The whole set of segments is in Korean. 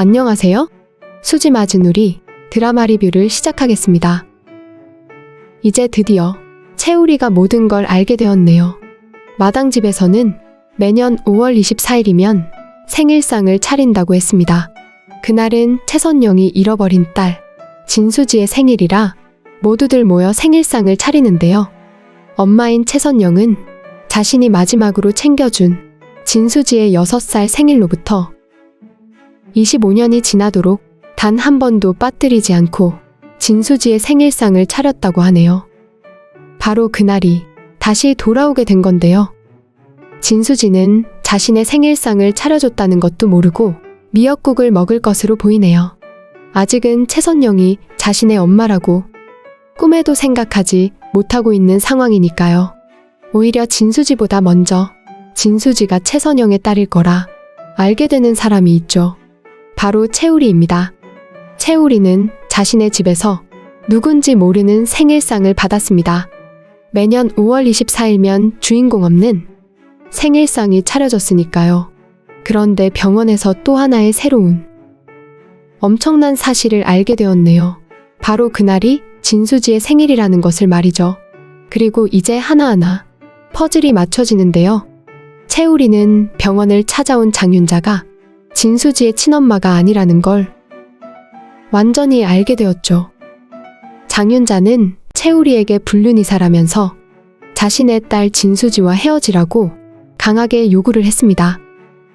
안녕하세요. 수지 마주누리 드라마 리뷰를 시작하겠습니다. 이제 드디어 채우리가 모든 걸 알게 되었네요. 마당집에서는 매년 5월 24일이면 생일상을 차린다고 했습니다. 그날은 채선영이 잃어버린 딸 진수지의 생일이라 모두들 모여 생일상을 차리는데요. 엄마인 채선영은 자신이 마지막으로 챙겨준 진수지의 6살 생일로부터 25년이 지나도록 단 한 번도 빠뜨리지 않고 진수지의 생일상을 차렸다고 하네요. 바로 그날이 다시 돌아오게 된 건데요. 진수지는 자신의 생일상을 차려줬다는 것도 모르고 미역국을 먹을 것으로 보이네요. 아직은 채선영이 자신의 엄마라고 꿈에도 생각하지 못하고 있는 상황이니까요. 오히려 진수지보다 먼저 진수지가 채선영의 딸일 거라 알게 되는 사람이 있죠. 바로 채우리입니다. 채우리는 자신의 집에서 누군지 모르는 생일상을 받았습니다. 매년 5월 24일면 주인공 없는 생일상이 차려졌으니까요. 그런데 병원에서 또 하나의 새로운 엄청난 사실을 알게 되었네요. 바로 그날이 진수지의 생일이라는 것을 말이죠. 그리고 이제 하나하나 퍼즐이 맞춰지는데요. 채우리는 병원을 찾아온 장윤자가 진수지의 친엄마가 아니라는 걸 완전히 알게 되었죠. 장윤자는 채우리에게 불륜이사라면서 자신의 딸 진수지와 헤어지라고 강하게 요구를 했습니다.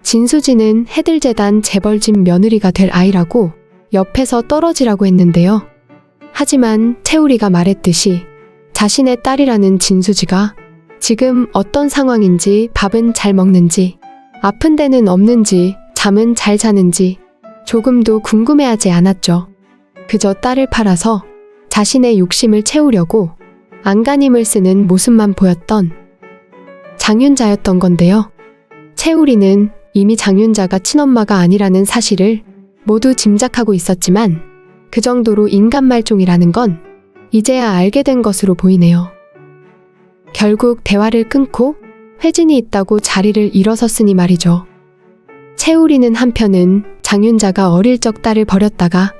진수지는 해들재단 재벌집 며느리가 될 아이라고 옆에서 떨어지라고 했는데요. 하지만 채우리가 말했듯이 자신의 딸이라는 진수지가 지금 어떤 상황인지, 밥은 잘 먹는지, 아픈 데는 없는지, 잠은 잘 자는지 조금도 궁금해하지 않았죠. 그저 딸을 팔아서 자신의 욕심을 채우려고 안간힘을 쓰는 모습만 보였던 장윤자였던 건데요. 채우리는 이미 장윤자가 친엄마가 아니라는 사실을 모두 짐작하고 있었지만 그 정도로 인간 말종이라는 건 이제야 알게 된 것으로 보이네요. 결국 대화를 끊고 회진이 있다고 자리를 일어섰으니 말이죠. 채우리는 한편은 장윤자가 어릴 적 딸을 버렸다가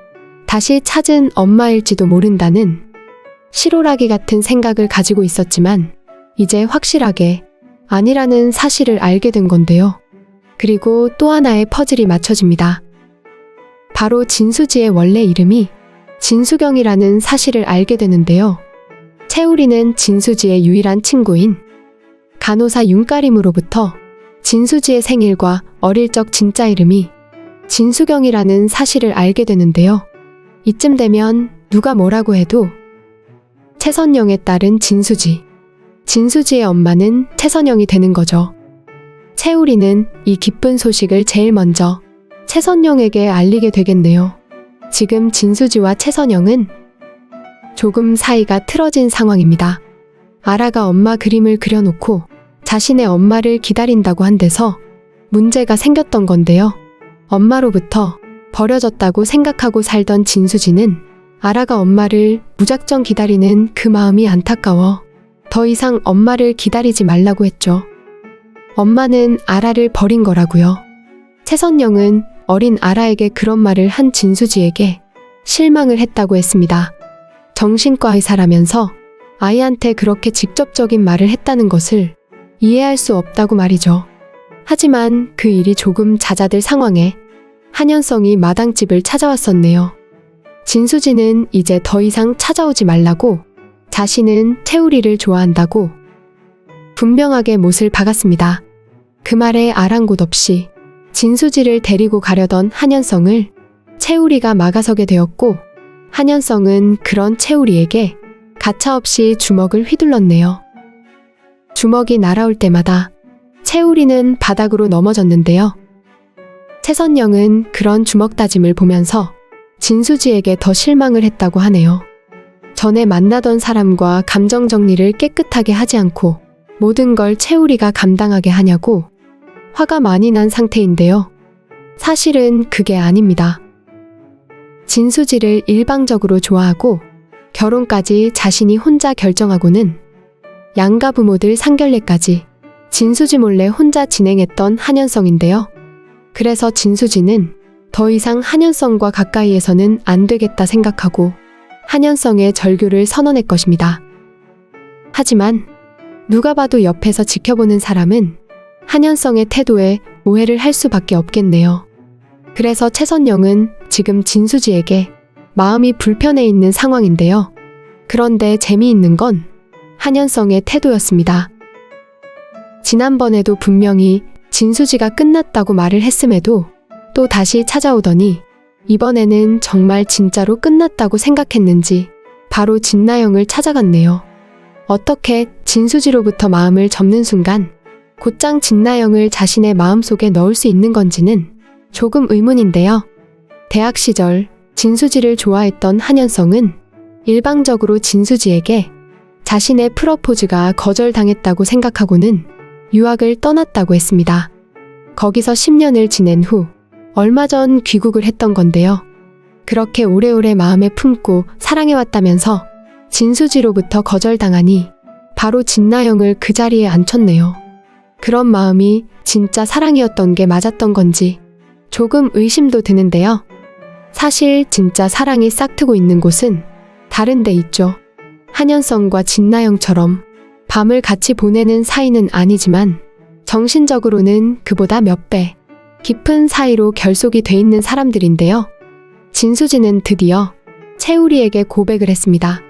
다시 찾은 엄마일지도 모른다는 실오라기 같은 생각을 가지고 있었지만 이제 확실하게 아니라는 사실을 알게 된 건데요. 그리고 또 하나의 퍼즐이 맞춰집니다. 바로 진수지의 원래 이름이 진수경이라는 사실을 알게 되는데요. 채우리는 진수지의 유일한 친구인 간호사 윤가림으로부터 진수지의 생일과 어릴 적 진짜 이름이 진수경이라는 사실을 알게 되는데요. 이쯤 되면 누가 뭐라고 해도 채선영의 딸은 진수지, 진수지의 엄마는 채선영이 되는 거죠. 채우리는 이 기쁜 소식을 제일 먼저 채선영에게 알리게 되겠네요. 지금 진수지와 채선영은 조금 사이가 틀어진 상황입니다. 아라가 엄마 그림을 그려놓고 자신의 엄마를 기다린다고 한 데서 문제가 생겼던 건데요. 엄마로부터 버려졌다고 생각하고 살던 진수지는 아라가 엄마를 무작정 기다리는 그 마음이 안타까워 더 이상 엄마를 기다리지 말라고 했죠. 엄마는 아라를 버린 거라고요. 채선영은 어린 아라에게 그런 말을 한 진수지에게 실망을 했다고 했습니다. 정신과 의사라면서 아이한테 그렇게 직접적인 말을 했다는 것을 이해할 수 없다고 말이죠. 하지만 그 일이 조금 잦아들 상황에 한현성이 마당집을 찾아왔었네요. 진수지는 이제 더 이상 찾아오지 말라고 자신은 채우리를 좋아한다고 분명하게 못을 박았습니다. 그 말에 아랑곳 없이 진수지를 데리고 가려던 한현성을 채우리가 막아서게 되었고 한현성은 그런 채우리에게 가차없이 주먹을 휘둘렀네요. 주먹이 날아올 때마다 채우리는 바닥으로 넘어졌는데요. 채선영은 그런 주먹 다짐을 보면서 진수지에게 더 실망을 했다고 하네요. 전에 만나던 사람과 감정 정리를 깨끗하게 하지 않고 모든 걸 채우리가 감당하게 하냐고 화가 많이 난 상태인데요. 사실은 그게 아닙니다. 진수지를 일방적으로 좋아하고 결혼까지 자신이 혼자 결정하고는 양가 부모들 상견례까지 진수지 몰래 혼자 진행했던 한현성인데요. 그래서 진수지는 더 이상 한현성과 가까이에서는 안 되겠다 생각하고 한현성의 절교를 선언할 것입니다. 하지만 누가 봐도 옆에서 지켜보는 사람은 한현성의 태도에 오해를 할 수밖에 없겠네요. 그래서 최선영은 지금 진수지에게 마음이 불편해 있는 상황인데요. 그런데 재미있는 건 한현성의 태도였습니다. 지난번에도 분명히 진수지가 끝났다고 말을 했음에도 또 다시 찾아오더니 이번에는 정말 진짜로 끝났다고 생각했는지 바로 진나영을 찾아갔네요. 어떻게 진수지로부터 마음을 접는 순간 곧장 진나영을 자신의 마음속에 넣을 수 있는 건지는 조금 의문인데요. 대학 시절 진수지를 좋아했던 한현성은 일방적으로 진수지에게 자신의 프러포즈가 거절당했다고 생각하고는 유학을 떠났다고 했습니다. 거기서 10년을 지낸 후 얼마 전 귀국을 했던 건데요. 그렇게 오래오래 마음에 품고 사랑해왔다면서 진수지로부터 거절당하니 바로 진나영을 그 자리에 앉혔네요. 그런 마음이 진짜 사랑이었던 게 맞았던 건지 조금 의심도 드는데요. 사실 진짜 사랑이 싹트고 있는 곳은 다른 데 있죠. 한현성과 진나영처럼 밤을 같이 보내는 사이는 아니지만 정신적으로는 그보다 몇 배 깊은 사이로 결속이 돼 있는 사람들인데요. 진수지는 드디어 채우리에게 고백을 했습니다.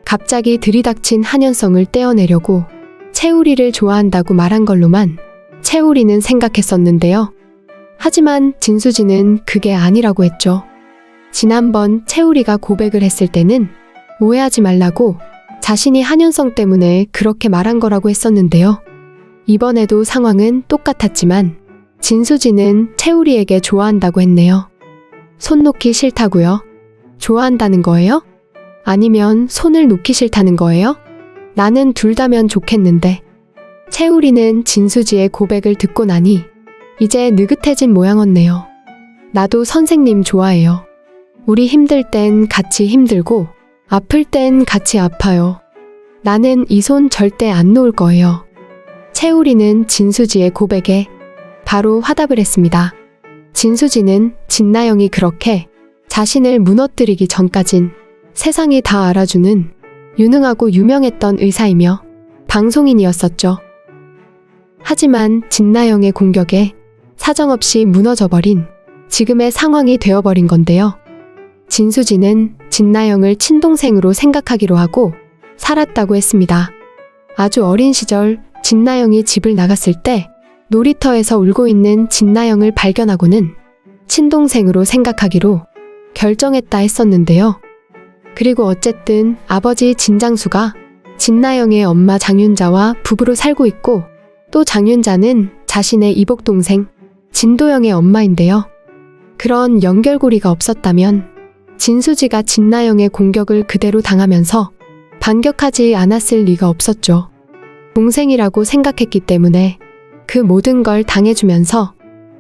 갑자기 들이닥친 한현성을 떼어내려고 채우리를 좋아한다고 말한 걸로만 채우리는 생각했었는데요. 하지만 진수지는 그게 아니라고 했죠. 지난번 채우리가 고백을 했을 때는 오해하지 말라고 자신이 한현성 때문에 그렇게 말한 거라고 했었는데요. 이번에도 상황은 똑같았지만 진수지는 채우리에게 좋아한다고 했네요. 손 놓기 싫다고요? 좋아한다는 거예요? 아니면 손을 놓기 싫다는 거예요? 나는 둘 다면 좋겠는데. 채우리는 진수지의 고백을 듣고 나니 이제 느긋해진 모양었네요. 나도 선생님 좋아해요. 우리 힘들 땐 같이 힘들고 아플 땐 같이 아파요. 나는 이 손 절대 안 놓을 거예요. 채우리는 진수지의 고백에 바로 화답을 했습니다. 진수지는 진나영이 그렇게 자신을 무너뜨리기 전까진 세상이 다 알아주는 유능하고 유명했던 의사이며 방송인이었었죠. 하지만 진나영의 공격에 사정없이 무너져버린 지금의 상황이 되어버린 건데요. 진수지는 진나영을 친동생으로 생각하기로 하고 살았다고 했습니다. 아주 어린 시절 진나영이 집을 나갔을 때 놀이터에서 울고 있는 진나영을 발견하고는 친동생으로 생각하기로 결정했다 했었는데요. 그리고 어쨌든 아버지 진장수가 진나영의 엄마 장윤자와 부부로 살고 있고 또 장윤자는 자신의 이복동생 진도영의 엄마인데요. 그런 연결고리가 없었다면 진수지가 진나영의 공격을 그대로 당하면서 반격하지 않았을 리가 없었죠. 동생이라고 생각했기 때문에 그 모든 걸 당해주면서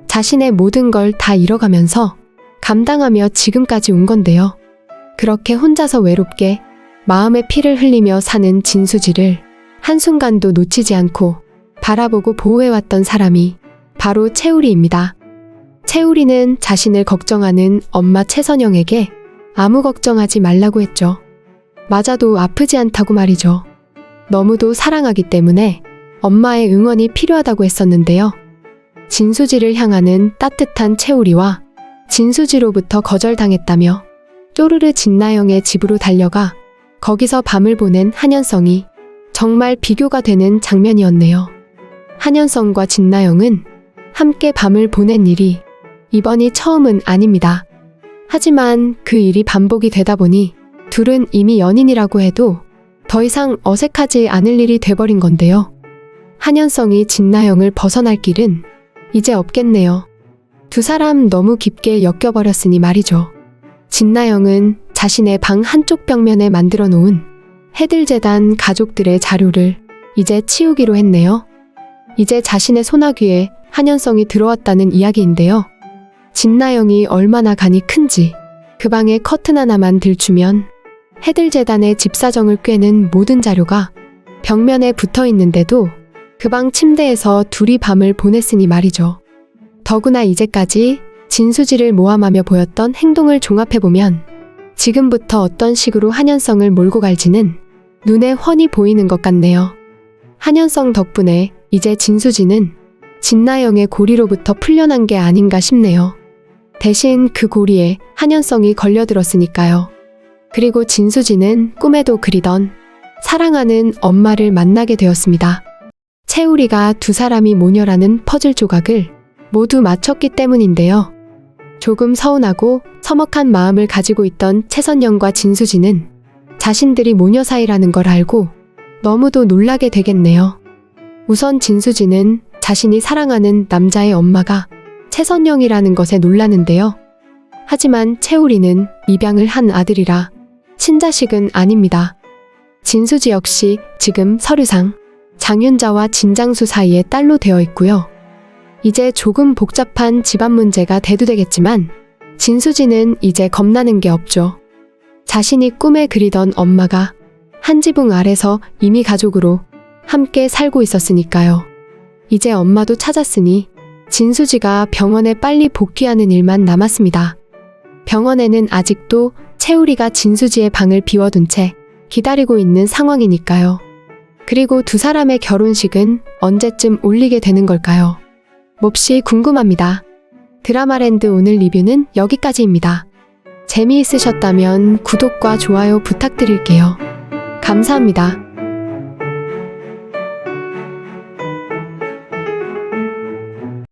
자신의 모든 걸 다 잃어가면서 감당하며 지금까지 온 건데요. 그렇게 혼자서 외롭게 마음의 피를 흘리며 사는 진수지를 한순간도 놓치지 않고 바라보고 보호해왔던 사람이 바로 채우리입니다. 채우리는 자신을 걱정하는 엄마 최선영에게 아무 걱정하지 말라고 했죠. 맞아도 아프지 않다고 말이죠. 너무도 사랑하기 때문에 엄마의 응원이 필요하다고 했었는데요. 진수지를 향하는 따뜻한 채우리와 진수지로부터 거절당했다며 쪼르르 진나영의 집으로 달려가 거기서 밤을 보낸 한현성이 정말 비교가 되는 장면이었네요. 한현성과 진나영은 함께 밤을 보낸 일이 이번이 처음은 아닙니다. 하지만 그 일이 반복이 되다 보니 둘은 이미 연인이라고 해도 더 이상 어색하지 않을 일이 돼버린 건데요. 한현성이 진나영을 벗어날 길은 이제 없겠네요. 두 사람 너무 깊게 엮여버렸으니 말이죠. 진나영은 자신의 방 한쪽 벽면에 만들어 놓은 해들재단 가족들의 자료를 이제 치우기로 했네요. 이제 자신의 소나귀에 한현성이 들어왔다는 이야기인데요. 진나영이 얼마나 간이 큰지 그 방에 커튼 하나만 들추면 해들재단의 집사정을 꿰는 모든 자료가 벽면에 붙어 있는데도 그 방 침대에서 둘이 밤을 보냈으니 말이죠. 더구나 이제까지 진수지를 모함하며 보였던 행동을 종합해보면 지금부터 어떤 식으로 한연성을 몰고 갈지는 눈에 훤히 보이는 것 같네요. 한연성 덕분에 이제 진수지는 진나영의 고리로부터 풀려난 게 아닌가 싶네요. 대신 그 고리에 한연성이 걸려들었으니까요. 그리고 진수지는 꿈에도 그리던 사랑하는 엄마를 만나게 되었습니다. 채우리가 두 사람이 모녀라는 퍼즐 조각을 모두 맞췄기 때문인데요. 조금 서운하고 서먹한 마음을 가지고 있던 채선영과 진수지는 자신들이 모녀 사이라는 걸 알고 너무도 놀라게 되겠네요. 우선 진수지는 자신이 사랑하는 남자의 엄마가 채선영이라는 것에 놀라는데요. 하지만 채우리는 입양을 한 아들이라 친자식은 아닙니다. 진수지 역시 지금 서류상 장윤자와 진장수 사이의 딸로 되어 있고요. 이제 조금 복잡한 집안 문제가 대두되겠지만 진수지는 이제 겁나는 게 없죠. 자신이 꿈에 그리던 엄마가 한 지붕 아래서 이미 가족으로 함께 살고 있었으니까요. 이제 엄마도 찾았으니 진수지가 병원에 빨리 복귀하는 일만 남았습니다. 병원에는 아직도 채우리가 진수지의 방을 비워둔 채 기다리고 있는 상황이니까요. 그리고 두 사람의 결혼식은 언제쯤 올리게 되는 걸까요? 몹시 궁금합니다. 드라마랜드 오늘 리뷰는 여기까지입니다. 재미있으셨다면 구독과 좋아요 부탁드릴게요. 감사합니다.